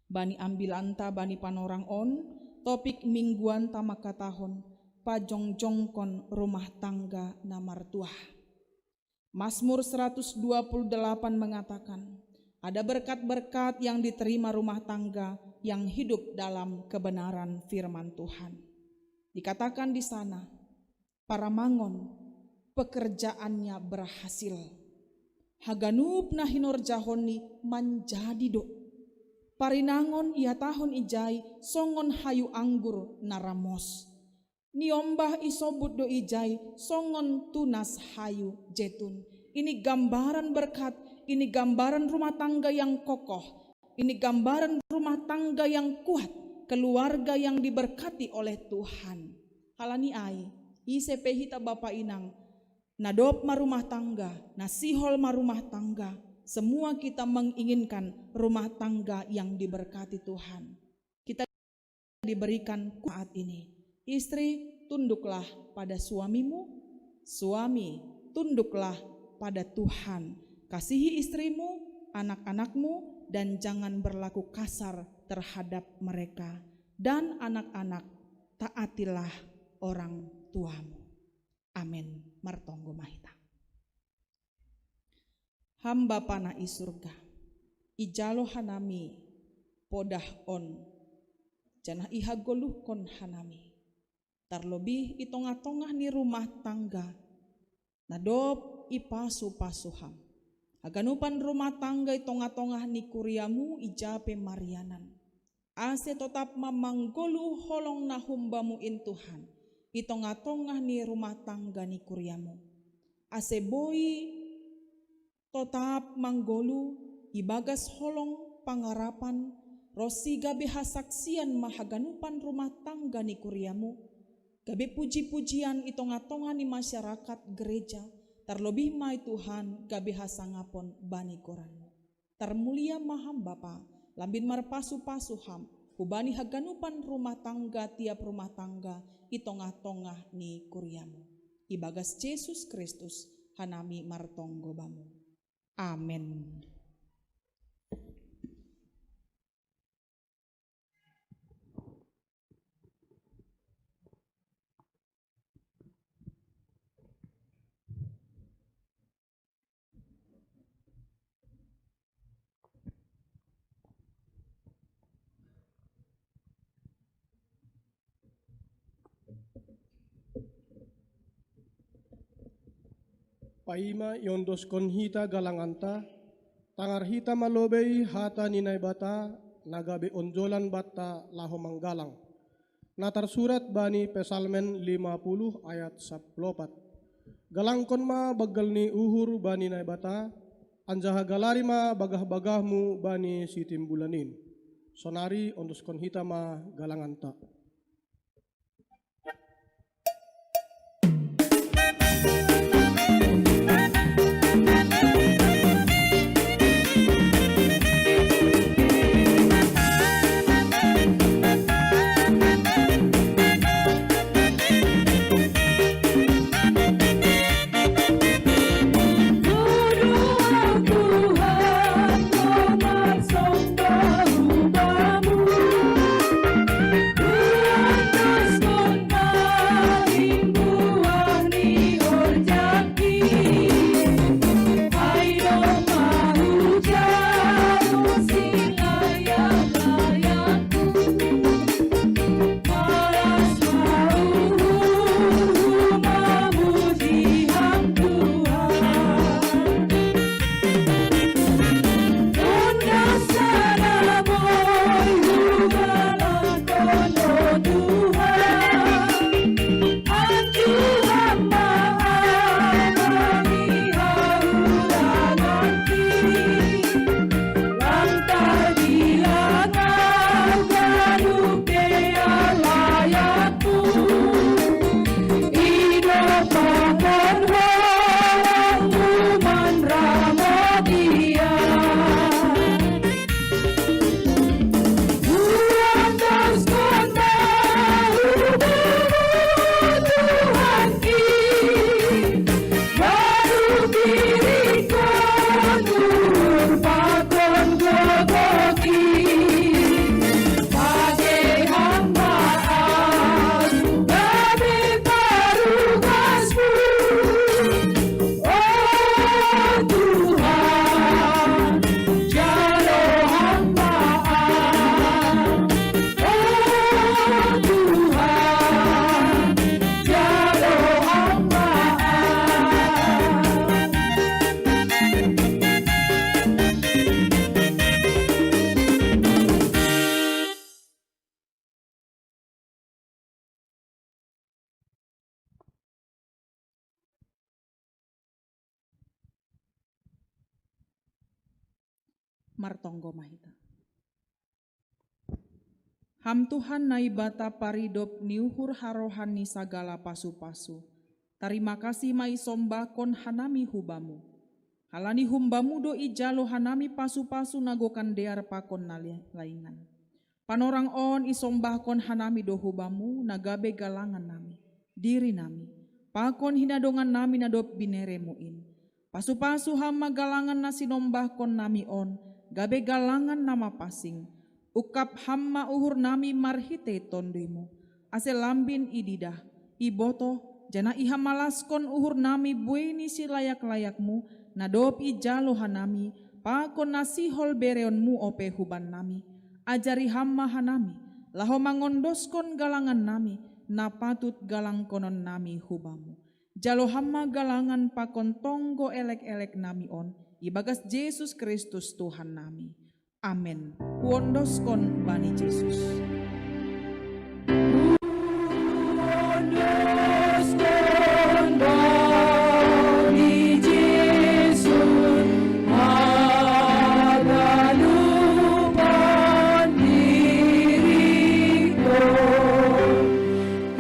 Bani ambil anta, bani panorang on, topik mingguan tamaka tahun. Pajongjongkon rumah tangga namartuah. Mazmur 128 mengatakan, ada berkat-berkat yang diterima rumah tangga yang hidup dalam kebenaran firman Tuhan. Dikatakan di sana, para mangon pekerjaannya berhasil. Haganup nahinor jahoni menjadi do. Parinangon ia tahun ijai songon hayu anggur naramos. Niombah isobut do ijai songon tunas hayu jetun. Ini gambaran berkat, ini gambaran rumah tangga yang kokoh, ini gambaran rumah tangga yang kuat, keluarga yang diberkati oleh Tuhan. Halani ai, isepe hita Bapak Inang, nadop marumah tangga, nasihol marumah tangga, semua kita menginginkan rumah tangga yang diberkati Tuhan. Kita diberikan saat ini. Istri, tunduklah pada suamimu. Suami, tunduklah pada Tuhan. Kasihi istrimu, anak-anakmu, dan jangan berlaku kasar terhadap mereka. Dan anak-anak, taatilah orang tuamu. Amin. Martonggo mahita. Hamba pana i surga, ijalo hanami podah on, janah ihagoluh kon hanami. Terlebih i tongah-tongah ni rumah tangga, nadop i pasu-pasuham. Haganupan rumah tangga i tongah-tongah ni kuriamu ijape marianan. Ase tetap mamanggolu holong nahumbamu in Tuhan. I tongah-tongah ni rumah tangga ni kuriamu. Ase boi tetap manggolu ibagas holong pangarapan rosi gabe hasaksian mahaganupan rumah tangga ni kuriamu. Gabe puji-pujian itonga-tonga ni masyarakat gereja, terlebih mai Tuhan gabe hasangapon bani koranmu. Termulia maham Bapa, lambin marpasu-pasuham, hubani haganupan rumah tangga tiap rumah tangga itonga-tonga ni kuriamu. Ibagas Yesus Kristus hanami martonggo bamu. Amin. Paima yondos kon hita galanganta, tangar hita malobei hata ninay bata, nagabe onjolan bata laho manggalang. Natar surat bani Pesalmen 50 ayat 14. Galangkon ma bagal ni uhur bani nay bata, anjaha galari ma bagah-bagahmu bani sitimbulanin. Sonari ondos kon hita ma galanganta. martonggo mahita. Ham Tuhan nai bata paridop niuhur harohani sagala pasu-pasu. Tarima kasih mai sombakon hanami hubamu. Halani humbamu do ijalo hanami pasu-pasu nagokan dear pakon laingan. Panorang on isombahkon hanami do hubamu nagabe galangan nami. Diri nami. Pakon hinadongan nami nadop bineremuin. Pasu-pasu hama galangan na sinombahkon nami on. Gabe galangan nama pasing. Ukap hamma uhur nami marhite tonduimu. Ase lambin ididah. Iboto jana iha malaskon uhur nami bueni si layak-layakmu. Nadop ijalo hanami. Pakon nasihol bereonmu ope huban nami. Ajari hamma hanami. Laho mangondoskon galangan nami. Napatut galang konon nami hubamu. Jalo hamma galangan pakon tonggo elek-elek nami on. Ibagas Yesus Kristus Tuhan nami. Amin. Wondoskon bani Yesus. Wondoskon bani Yesus, aga lupan diriku.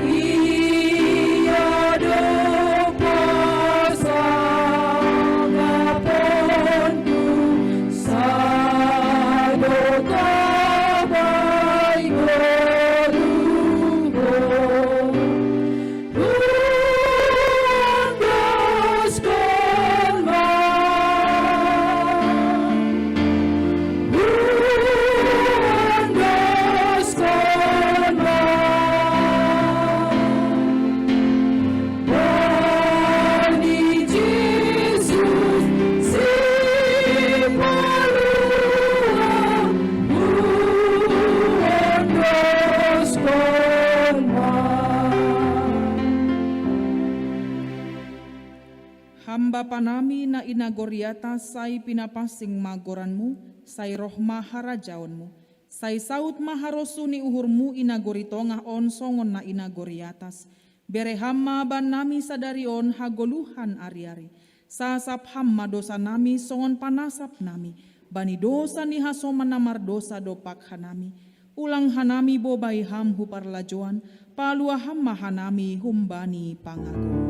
Ia dopa sangaponku, Bapa nami na inagoriata say pinapasing magoranmu, say rohma harajaonmu, say saut maharosu ni uhurmu inagoritonga on songon na inagoriatas, bere hamma ban nami sadarion hagoluhan ari-ari, sasap hamma dosa nami songon panasap nami, bani dosa ni hasoman namar dosa dopak hanami, ulang hanami bobai ham huparlajoan, palua hamma hanami humbani pangago.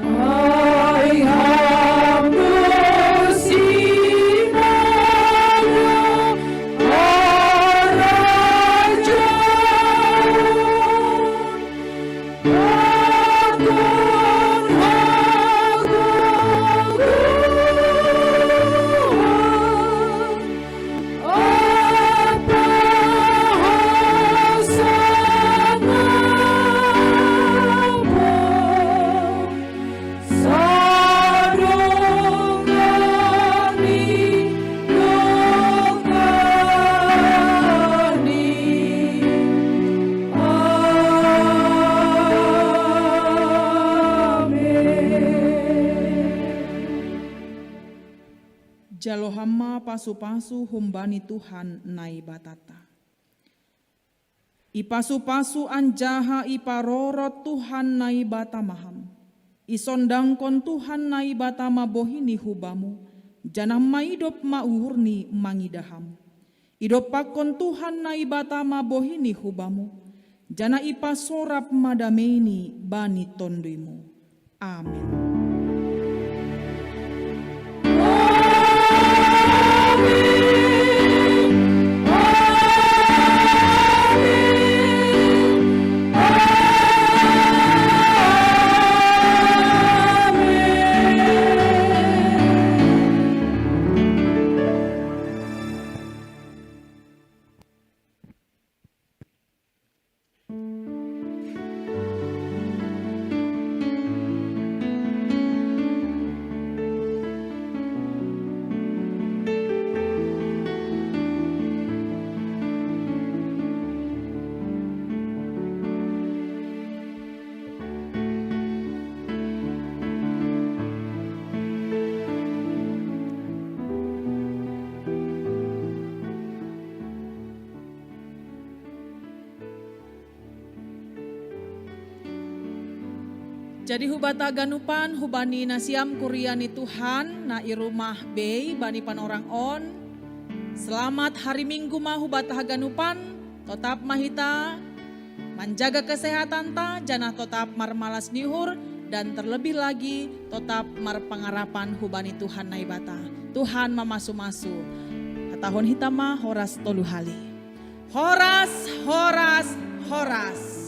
I have mercy, Jalo hamma pasu-pasu humbani Tuhan nai batata. Ipasu-pasu anjaha iparorot Tuhan nai batamaham. Isondangkon Tuhan nai batama bohini hubamu. Janam maidop mauhurni mangidaham. Idopakon Tuhan nai batama bohini hubamu. Jana ipasorap madameni bani tonduimu. Amin. Jadi hubata ganupan hubani nasiam kuriani Tuhan na irumah bei bani panorang on. Selamat hari Minggu mah hubata ganupan tetap mahita menjaga kesehatan ta janah tetap marmalas nihur dan terlebih lagi tetap marpangarapan hubani Tuhan naibata. Tuhan mamasu-masu. Tahun hitama horas toluhali. Horas, horas, horas.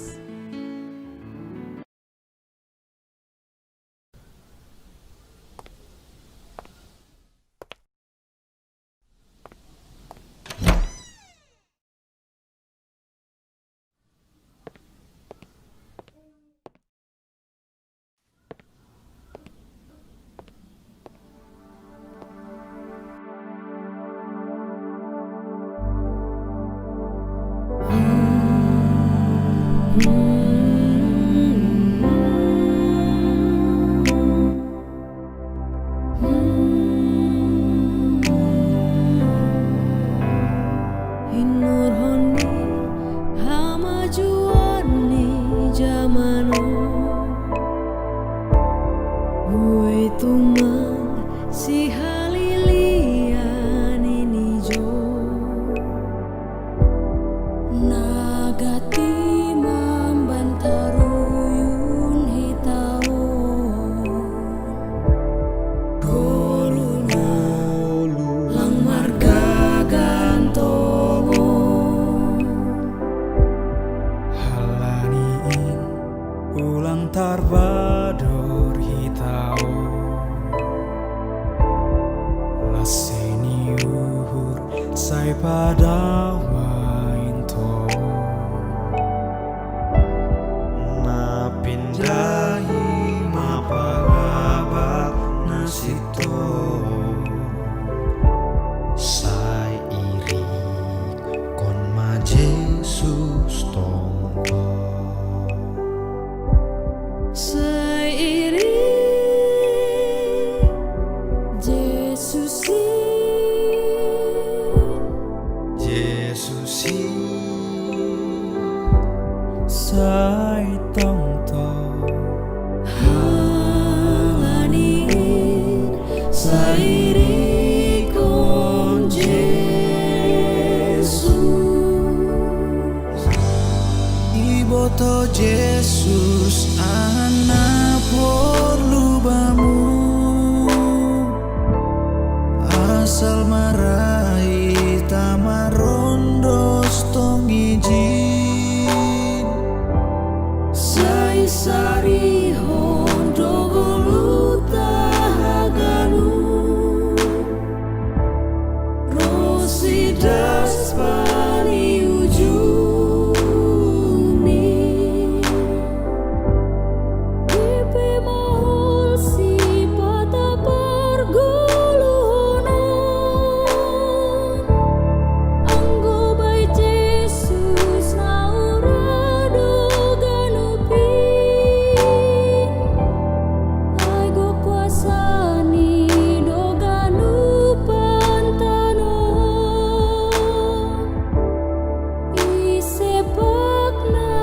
Tarbador hitao laseni uhur sai pada mainto na pindahi mapagabat nasito sai iri kon ma Jesus tongko sai tong tong halani sai ri con Jesus iboto Jesus anak porlubamu asal marai tamarondos tong izin sari hondo goluta haganu rosidas pani ujuni Pepe mahol si pata pergulunan anggo bay Jesus naurado ganupi ay go kuasani do ganupan tanon isepak na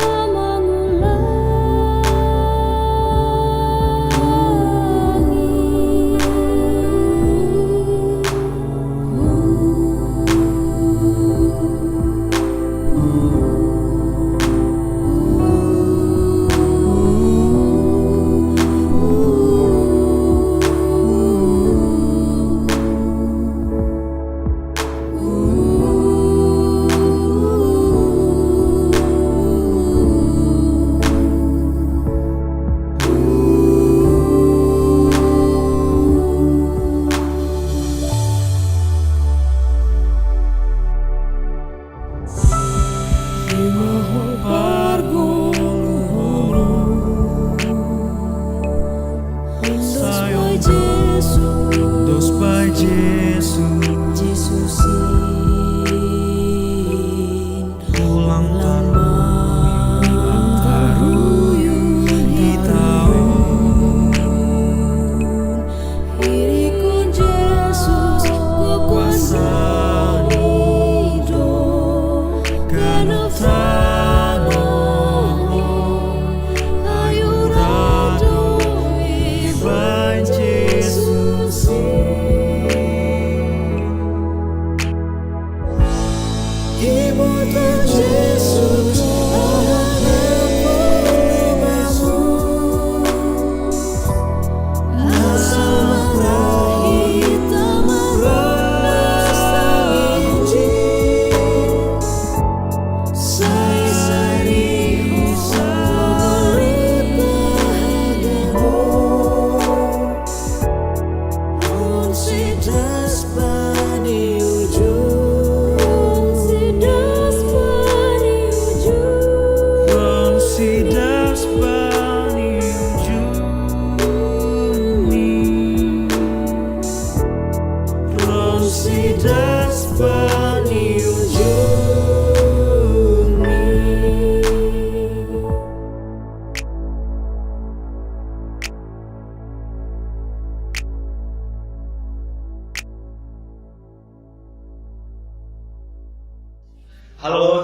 dos by Jesus ulang taruyun hitao iri con Jesus kuasani do ganotano ayurado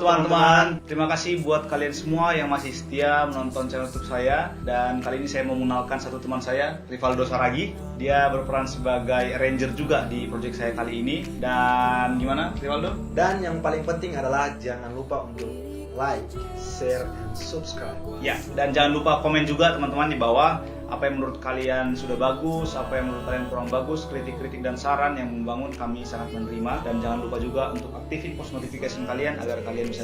teman-teman. Terima kasih buat kalian semua yang masih setia menonton channel YouTube saya. Dan kali ini saya mau mengenalkan satu teman saya, Rivaldo Saragi. Dia berperan sebagai ranger juga di proyek saya kali ini. Dan gimana, Rivaldo? Dan yang paling penting adalah jangan lupa untuk like, share, and subscribe. Ya, dan jangan lupa komen juga teman-teman di bawah apa yang menurut kalian sudah bagus, apa yang menurut kalian kurang bagus, kritik-kritik dan saran yang membangun kami sangat menerima. Dan jangan lupa juga untuk aktifin post notification kalian agar kalian bisa